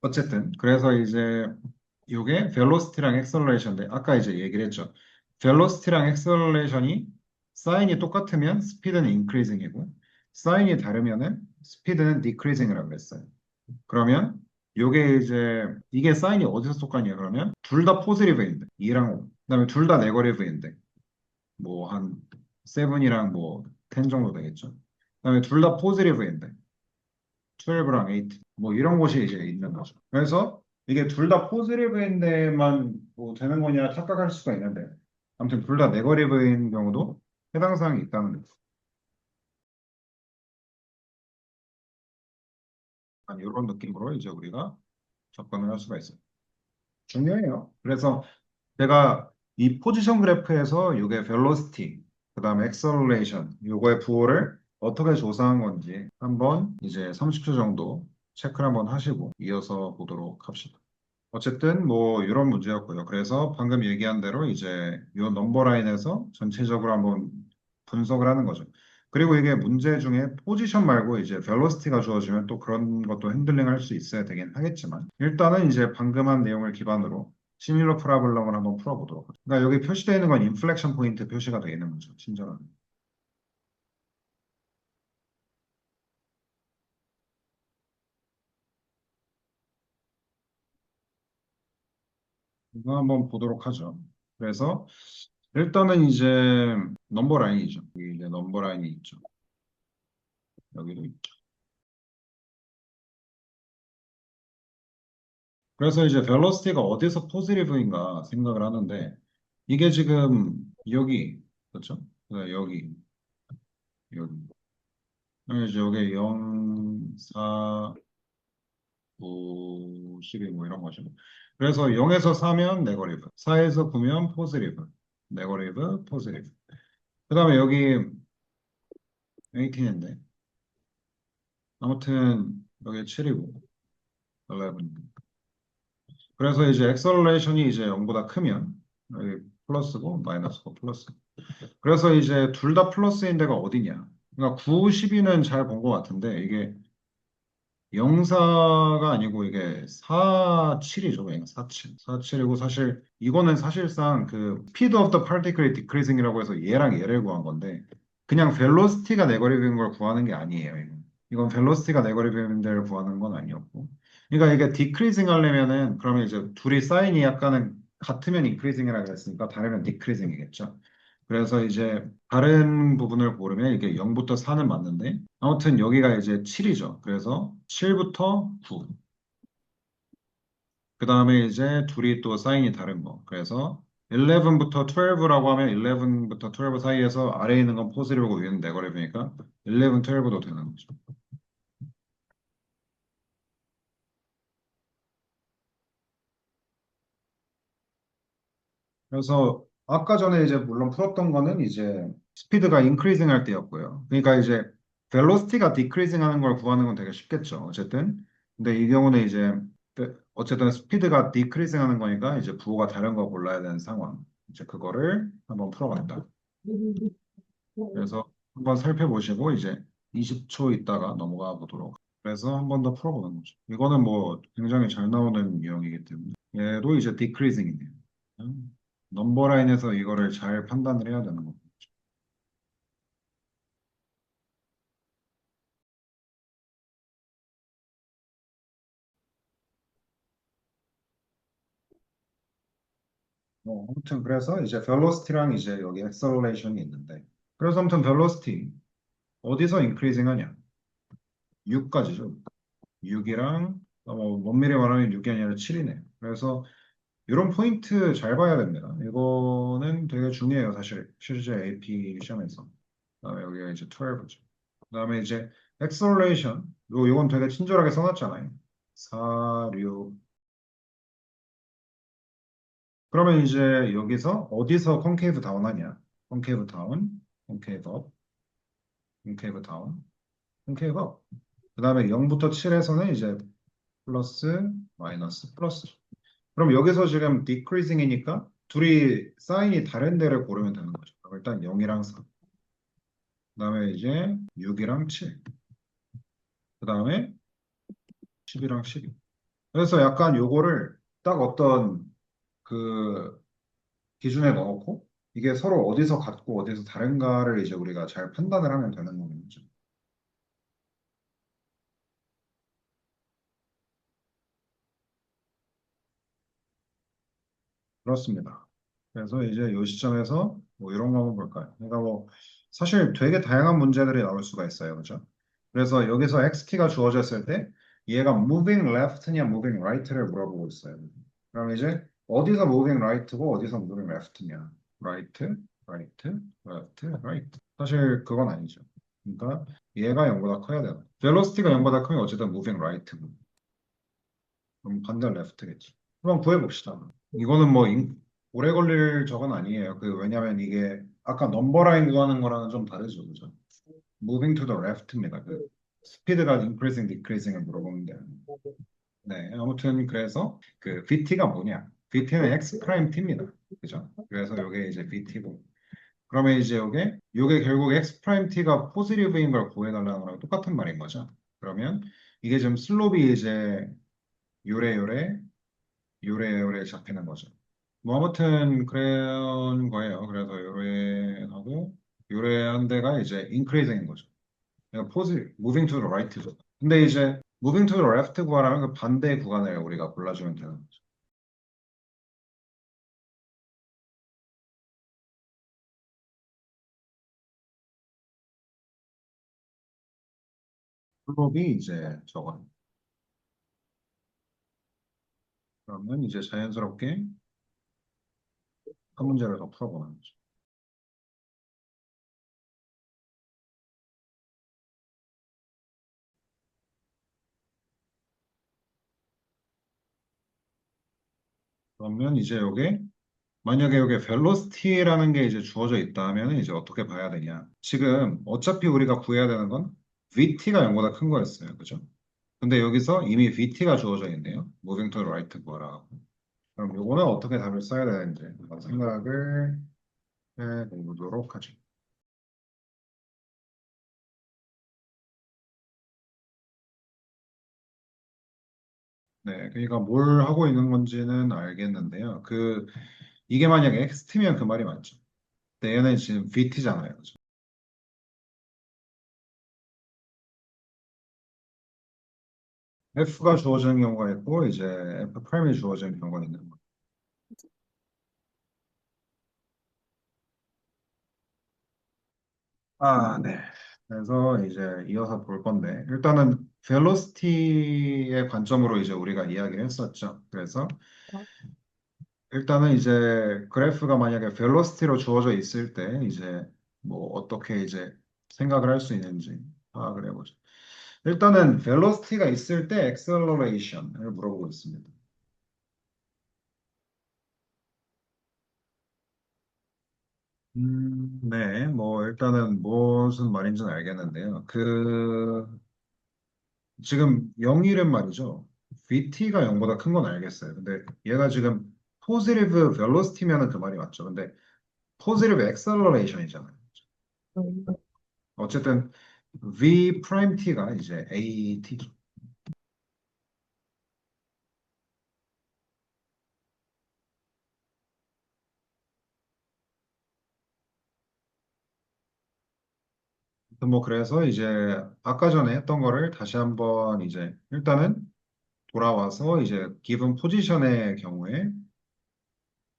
어쨌든 그래서 이제 요게 벨로시티랑 엑셀러레이션인데 아까 이제 얘기를 했죠. 벨로시티랑 엑셀러레이션이 사인이 똑같으면 스피드는 인크리징이고 사인이 다르면은 스피드는 디크리징이라고 했어요. 그러면 요게 이제 이게 사인이 어디서 똑같냐 그러면 둘 다 포지티브인데 2랑 5 그다음에 둘 다 네거티브인데 뭐 한 7이랑 뭐 10 정도 되겠죠. 그다음에 둘 다 포지티브인데 12랑 8, 뭐 이런 곳이 이제 있는 거죠. 그래서 이게 둘 다 포지티브인데만 뭐 되는 거냐 착각할 수가 있는데, 아무튼 둘 다 네거티브인 경우도 해당 사항이 있다는 거죠. 이런 느낌으로 이제 우리가 접근을 할 수가 있어요. 중요해요. 그래서 제가 이 포지션 그래프에서 이게 벨로시티, 그다음에 액셀러레이션, 요거의 부호를 어떻게 조사한 건지 한번 이제 30초 정도 체크를 한번 하시고 이어서 보도록 합시다. 어쨌든 뭐 이런 문제였고요. 그래서 방금 얘기한 대로 이제 이 넘버 라인에서 전체적으로 한번 분석을 하는 거죠. 그리고 이게 문제 중에 포지션 말고 이제 벨로시티가 주어지면 또 그런 것도 핸들링 할 수 있어야 되긴 하겠지만 일단은 이제 방금 한 내용을 기반으로 시뮬러 프로블럼을 한번 풀어보도록 하죠. 그러니까 여기 표시되어 있는 건 인플렉션 포인트 표시가 되어 있는 거죠. 친절하게. 이거 한번 보도록 하죠. 그래서 일단은 이제 넘버 라인이죠. 여기 이제 넘버 라인이 있죠. 여기도 그래서 이제 벨로시티가 어디서 포지티브인가 생각을 하는데 이게 지금 여기 그렇죠? 네, 여기 이제 여기 0, 4, 5, 12 뭐 이런 거죠. 그래서 0에서 4면 네거티브, 4에서 9면 포지티브, 네거티브, 포지티브. 그다음에 여기 18인데 아무튼 여기 7이고 11. 그래서 이제 액셀러레이션이 이제 0보다 크면 여기 플러스고 마이너스고 플러스. 그래서 이제 둘 다 플러스인 데가 어디냐? 그러니까 9, 12는 잘 본 것 같은데 이게 0사가 아니고 이게 4, 7이죠. 그냥 4, 7. 4, 7이고 사실 이거는 사실상 그 speed of the particle decreasing이라고 해서 얘랑 얘를 구한 건데 그냥 velocity가 네거티브인 걸 구하는 게 아니에요. 이건 velocity가 네거티브인 데를 구하는 건 아니었고. 그러니까 이게 decreasing 하려면은 그러면 이제 둘이 사인이 약간은 같으면 increasing이라고 했으니까 다르면 decreasing이겠죠. 그래서 이제 다른 부분을 고르면 이게 0부터 4는 맞는데 아무튼 여기가 이제 7이죠. 그래서 7부터 9. 그 다음에 이제 둘이 또 사인이 다른 거. 그래서 11부터 12라고 하면 11부터 12 사이에서 아래에 있는 건 포지티브고 위에는 네거티브니까 11, 12도 되는 거죠. 그래서 아까 전에 이제 물론 풀었던 거는 이제 스피드가 인크리징 할 때였고요. 그러니까 이제 벨로시티가 디크리징 하는 걸 구하는 건 되게 쉽겠죠. 어쨌든. 근데 이 경우는 이제 어쨌든 스피드가 디크리징 하는 거니까 이제 부호가 다른 거 골라야 되는 상황. 이제 그거를 한번 풀어봤다. 그래서 한번 살펴보시고 이제 20초 있다가 넘어가 보도록. 그래서 한 번 더 풀어보는 거죠. 이거는 뭐 굉장히 잘 나오는 유형이기 때문에 얘도 이제 디크리징이네요. 넘버 라인에서 이거를 잘 판단을 해야 되는 거죠. 아무튼 그래서 이제 벨로시티랑 이제 여기 액셀러레이션이 있는데 그래서 아무튼 벨로시티 어디서 인크리징 하냐? 6까지죠. 6이랑 원밀히 말하면 6이 아니라 7이네요. 그래서 이런 포인트 잘 봐야 됩니다. 이거는 되게 중요해요, 사실 실제 AP 시험에서. 그다음에 여기가 이제 12죠. 그다음에 이제 액셀러레이션 요건 되게 친절하게 써놨잖아요. 4, 6. 그러면 이제 여기서 어디서 컨케이브 다운 하냐? 컨케이브 다운, 컨케이브 업, 컨케이브 다운, 컨케이브 업. 그다음에 0부터 7에서는 이제 플러스, 마이너스, 플러스. 그럼 여기서 지금 decreasing이니까 둘이 사인이 다른 데를 고르면 되는 거죠. 그럼 일단 0이랑 4. 그다음에 이제 6이랑 7. 그다음에 10이랑 12. 그래서 약간 요거를 딱 어떤 그 기준에 넣어놓고 이게 서로 어디서 같고 어디서 다른가를 이제 우리가 잘 판단을 하면 되는 거죠. 그렇습니다. 그래서 이제 이 시점에서 뭐 이런 거 한번 볼까요? 그러니까 뭐 사실 되게 다양한 문제들이 나올 수가 있어요. 그죠? 그래서 여기서 xt가 주어졌을 때 얘가 moving left냐 moving right를 물어보고 있어요. 그럼 이제 어디서 moving right고 어디서 moving left냐? right, right, left, right. 사실 그건 아니죠. 그러니까 얘가 0보다 커야 돼요. velocity가 0보다 크면 어쨌든 moving right고 그럼 반대 left겠지. 한번 구해봅시다. 이거는 뭐 오래 걸릴 적은 아니에요. 왜냐면 이게 아까 넘버라인 구하는 거랑은 좀 다르죠, 그죠? Moving to the left입니다. 스피드가 increasing, decreasing을 물어보는데. 네, 아무튼 그래서 VT가 뭐냐? VT는 X 프라임 T입니다. 그죠? 그래서 이게 이제 VT고. 그러면 이제 요게 결국 X 프라임 T가 포지티브인 걸 구해달라는 거랑 똑같은 말인 거죠. 그러면 이게 지금 슬롭이 이제 요래 요래 잡히는 거죠. 뭐 아무튼 그런 거예요. 그래서 요래하고 요래한 데가 이제 increasing인 거죠. 그러니까 moving to the right죠. 근데 이제 moving to the left 구간하면 그 반대 구간을 우리가 골라주면 되는 거죠. 플롭이 이제 저거. 그러면 이제 자연스럽게 한 문제를 더 풀어보는 거죠. 그러면 이제 만약에 여기 velocity라는 게 이제 주어져 있다면 이제 어떻게 봐야 되냐? 지금 어차피 우리가 구해야 되는 건 VT가 0보다 큰 거였어요. 그죠? 근데 여기서 이미 VT가 주어져 있네요. Moving to the right 구하라고. 그럼 요거는 어떻게 답을 써야 되는지 한번 생각을 해보도록 하죠. 네, 그러니까 뭘 하고 있는 건지는 알겠는데요. 이게 만약에 XT면 그 말이 맞죠. 근데 얘는 지금 VT잖아요. 그죠? F가 주어지는 경우가 있고 이제 F 프라임이 주어지는 경우가 있는 거예요. 아, 네. 그래서 이제 이어서 볼 건데 일단은 벨로시티의 관점으로 이제 우리가 이야기를 했었죠. 그래서 일단은 이제 그래프가 만약에 벨로시티로 주어져 있을 때 이제 뭐 어떻게 이제 생각을 할 수 있는지 파악을 해보죠. 일단은 벨로시티가 있을 때 액셀러레이션을 물어보고 있습니다. 네, 뭐 일단은 무슨 말인지는 알겠는데요. 지금 0일은 말이죠. VT가 0보다 큰 건 알겠어요. 근데 얘가 지금 포지티브 벨로시티면은 그 말이 맞죠. 근데 포지티브 액셀러레이션이잖아요. 어쨌든 V 프라임 T가 이제 AT죠. 뭐 그래서 이제 아까 전에 했던 거를 다시 한번 이제 일단은 돌아와서 이제 기본 포지션의 경우에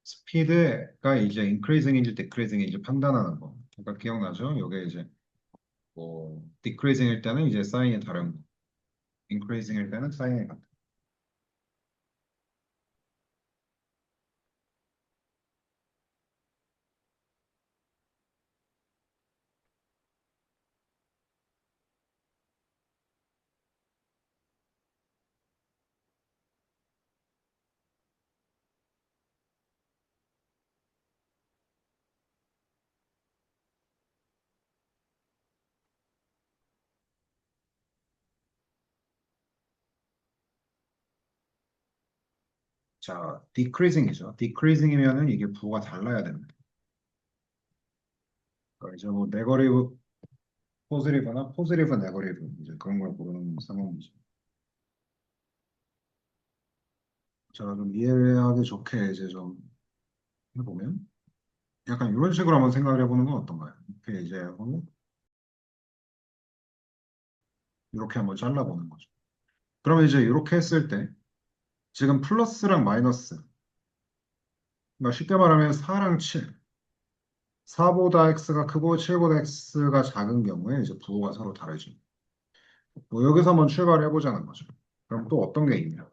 스피드가 이제 increasing인지 decreasing인지 판단하는 거. 그러니까 기억나죠? 이게 이제 뭐 decreasing일 때는 이제 사인이 다른 거, increasing일 때는 사인이 같은 거. 자, decreasing이죠. decreasing이면은 이게 부호가 달라야 됩니다. 그러니까 이제 뭐 네거티브 포지티브나 포지티브 네거티브 이제 그런 걸 고르는 상황이죠. 제가 좀 이해하기 좋게 이제 좀 해보면 약간 이런 식으로 한번 생각을 해보는 건 어떤가요? 이렇게 이제 이렇게 한번 잘라보는 거죠. 그러면 이제 이렇게 했을 때 지금 플러스랑 마이너스, 그러니까 쉽게 말하면 4랑 7, 4보다 x가 크고 7보다 x가 작은 경우에 이제 부호가 서로 다르죠. 뭐 여기서 한번 출발을 해보자는 거죠. 그럼 또 어떤 게 있냐?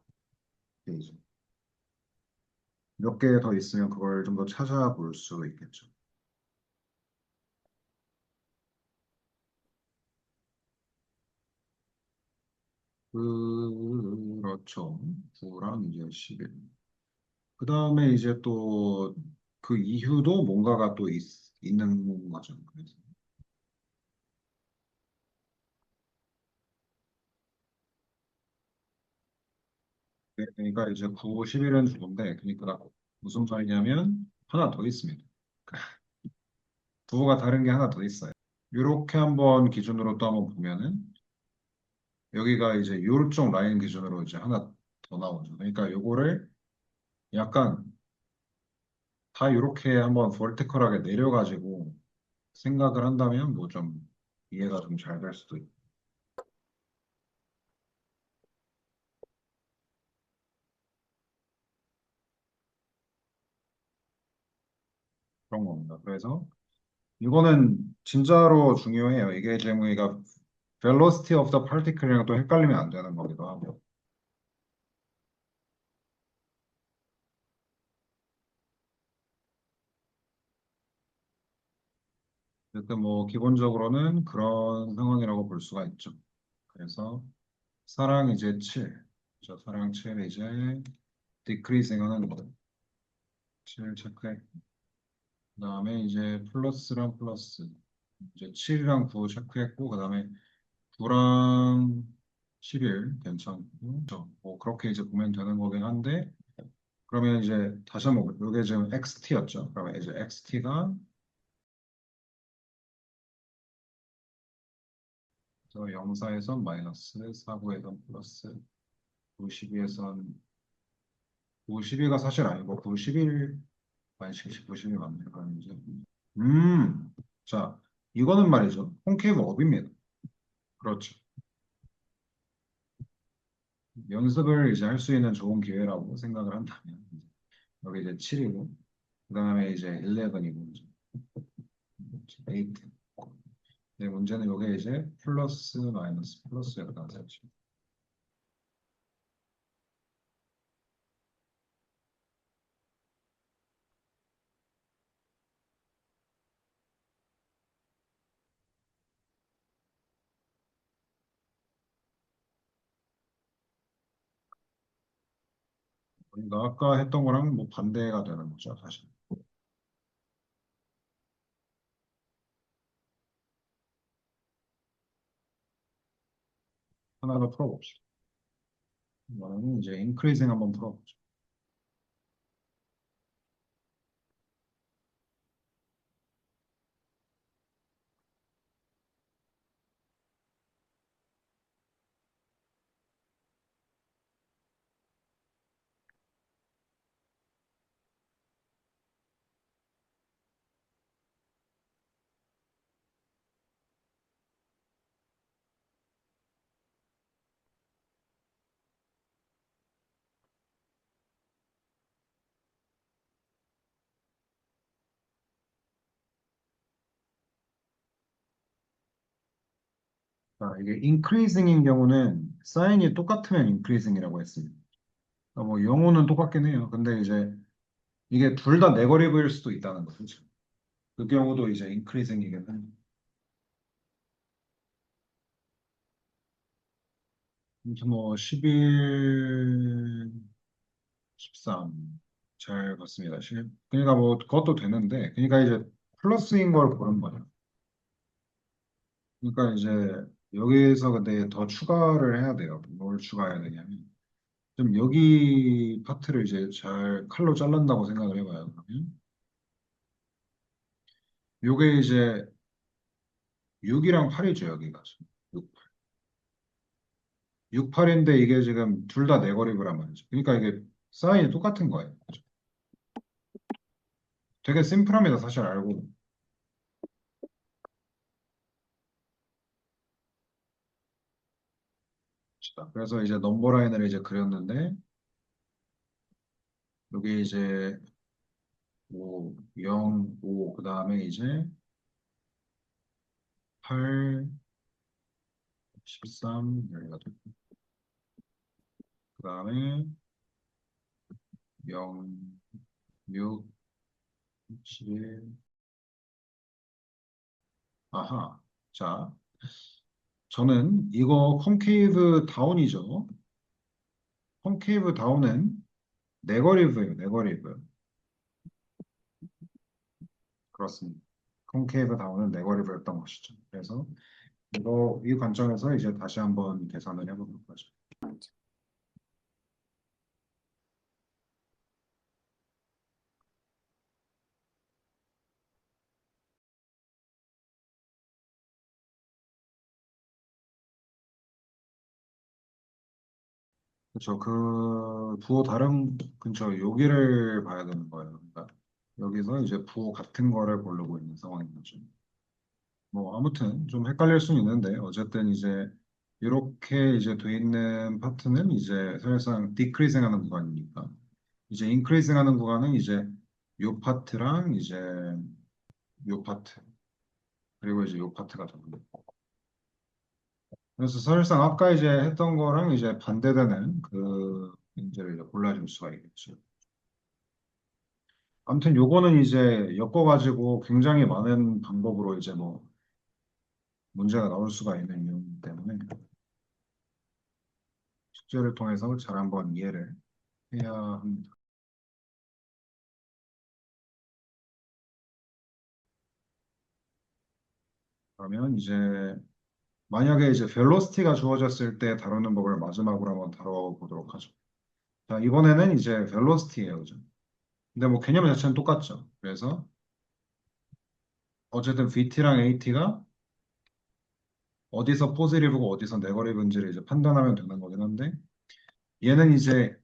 이게 이제 몇 개 더 있으면 그걸 좀 더 찾아볼 수 있겠죠. 그렇죠. 9랑 이제 11. 그 다음에 이제 또 그 이유도 뭔가가 또 있는 거죠. 그래서 네, 그러니까 이제 9, 11은 두인데 그러니까 무슨 말이냐면 하나 더 있습니다. 부호가 다른 게 하나 더 있어요. 이렇게 한번 기준으로 또 한번 보면은 여기가 이제 요쪽 라인 기준으로 이제 하나 더 나오죠. 그러니까 요거를 약간 다 이렇게 한번 버티컬하게 내려가지고 생각을 한다면 뭐 좀 이해가 좀 잘 될 수도 있고 그런 겁니다. 그래서 이거는 진짜로 중요해요. 이게 지금 우리가 velocity of the particle이랑 또 헷갈리면 안 되는 거기도 하고. 일단 뭐 기본적으로는 그런 상황이라고 볼 수가 있죠. 그래서 사랑 이제 7, 저 사랑 7 이제 decreasing 하는 거. 7 체크해. 그다음에 이제 플러스랑 플러스. 이제 7이랑 9 체크했고 그다음에 9랑 11 괜찮고. 그렇죠. 뭐 그렇게 이제 보면 되는 거긴 한데 그러면 이제 다시 한번 이게 지금 XT였죠. 그러면 이제 XT가 04에선 마이너스, 49에선 플러스, 92에선 92가 사실 아니고 91 아니 90이 맞네. 그럼 이제 자 이거는 말이죠. 콘케이브 업입니다. 그렇죠. 연습을 이제 할 수 있는 좋은 기회라고 생각을 한다면 여기 이제 7이고 그다음에 이제 11이고 이제 8. 네, 문제는 이게 이제 플러스 마이너스 플러스였다. 사실. 그러니까 아까 했던 거랑 뭐 반대가 되는 거죠, 사실. 하나 더 풀어봅시다. 이거는 이제 인크리징 한번 풀어보죠. 자, 이게 increasing인 경우는 사인이 똑같으면 increasing이라고 했습니다. 뭐 영어는 똑같긴 해요. 근데 이제 이게 둘 다 네거리브일 수도 있다는 거죠. 그 경우도 이제 increasing이겠네. 아무튼 뭐 11, 13 잘 봤습니다. 그러니까 뭐 그것도 되는데 그러니까 이제 플러스인 걸 보는 거죠. 그러니까 이제 여기서 근데 더 추가를 해야 돼요. 뭘 추가해야 되냐면 좀 여기 파트를 이제 잘 칼로 잘란다고 생각을 해봐요. 그러면 요게 이제 6이랑 8이죠, 여기가. 6, 6, 8인데 이게 지금 둘 다 네거리브란 말이죠. 그러니까 이게 사인이 똑같은 거예요. 그죠? 되게 심플합니다. 사실 알고. 봅시다. 그래서 이제 넘버 라인을 이제 그렸는데 여기 이제 뭐 0, 5, 그 다음에 이제 8, 13, 18, 그 다음에 0, 6, 11. 아하. 자, 저는 이거 콘케이브 다운이죠. 콘케이브 다운은 네거리브예요. 네거리브. 그렇습니다. 콘케이브 다운은 네거리브였던 것이죠. 그래서 이 관점에서 이제 다시 한번 계산을 해보도록 하죠. 그렇죠. 그 부호 다른 근처 여기를 봐야 되는 거예요. 그러니까 여기서 이제 부호 같은 거를 고르고 있는 상황인 거죠. 뭐 아무튼 좀 헷갈릴 수는 있는데 어쨌든 이제 이렇게 이제 돼 있는 파트는 이제 사실상 디크리징 하는 구간이니까 이제 인크리징 하는 구간은 이제 요 파트랑 이제 요 파트 그리고 이제 요 파트가 되는 거. 그래서 사실상 아까 이제 했던 거랑 이제 반대되는 그 문제를 이제 골라줄 수가 있겠죠. 아무튼 요거는 이제 엮어가지고 굉장히 많은 방법으로 이제 뭐 문제가 나올 수가 있는 이유이기 때문에 숙제를 통해서 잘 한번 이해를 해야 합니다. 그러면 이제 만약에 이제 벨로시티가 주어졌을 때 다루는 법을 마지막으로 한번 다뤄보도록 하죠. 자, 이번에는 이제 벨로시티예요, 그죠? 근데 뭐 개념 자체는 똑같죠. 그래서 어쨌든 VT랑 AT가 어디서 포지티브고 어디서 네거티브인지를 이제 판단하면 되는 거긴 한데 얘는 이제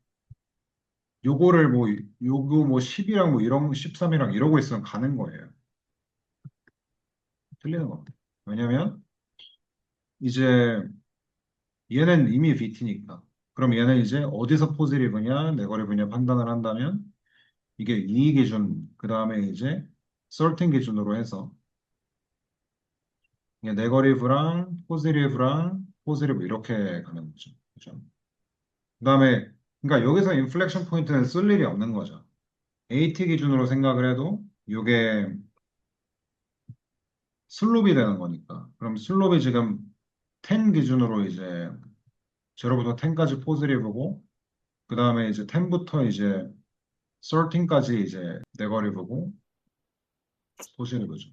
요거를 뭐 요거 뭐 10이랑 뭐 이런 13이랑 이러고 있으면 가는 거예요. 틀리는 겁니다. 왜냐면 이제 얘는 이미 VT니까. 그럼 얘는 이제 어디서 포지티브냐, 네거티브냐 판단을 한다면 이게 이 기준, 그 다음에 이제 certain 기준으로 해서 이게 네거티브랑 포지티브 이렇게 가는 거죠. 그죠? 그 다음에 그러니까 여기서 인플렉션 포인트는 쓸 일이 없는 거죠. AT 기준으로 생각을 해도 이게 슬롭이 되는 거니까. 그럼 슬롭이 지금 10 기준으로 이제 0부터 10까지 포지티브고 그 다음에 이제 10부터 이제 13까지 이제 네거티브고 포지티브죠.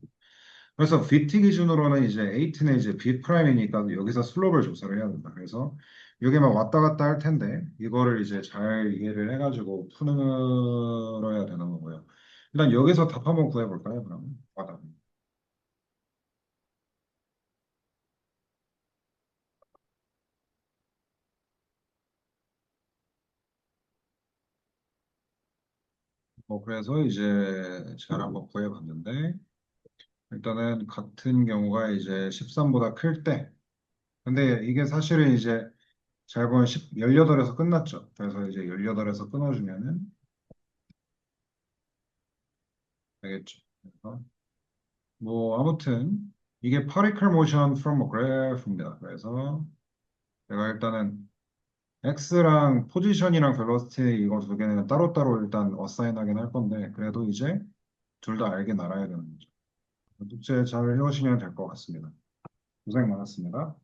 그래서 VT 기준으로는 이제 8는 이제 B 프라임이니까 여기서 슬롭을 조사를 해야 된다. 그래서 이게 막 왔다 갔다 할 텐데 이거를 이제 잘 이해를 해가지고 풀어야 되는 거고요. 일단 여기서 답 한번 구해볼까요? 그러면 와답. 뭐 그래서 이제 잘 한번 구해봤는데 일단은 같은 경우가 이제 13보다 클 때. 근데 이게 사실은 이제 잘 보면 18에서 끝났죠. 그래서 이제 18에서 끊어주면은 되겠죠. 그래서 뭐 아무튼 이게 particle motion from a graph입니다. 그래서 내가 일단은 x랑 포지션이랑 벨로시티 이거 두 개는 따로따로 일단 어사인 하긴 할 건데 그래도 이제 둘 다 알긴 알아야 되는 거죠. 숙제 잘 해오시면 될 것 같습니다. 고생 많았습니다.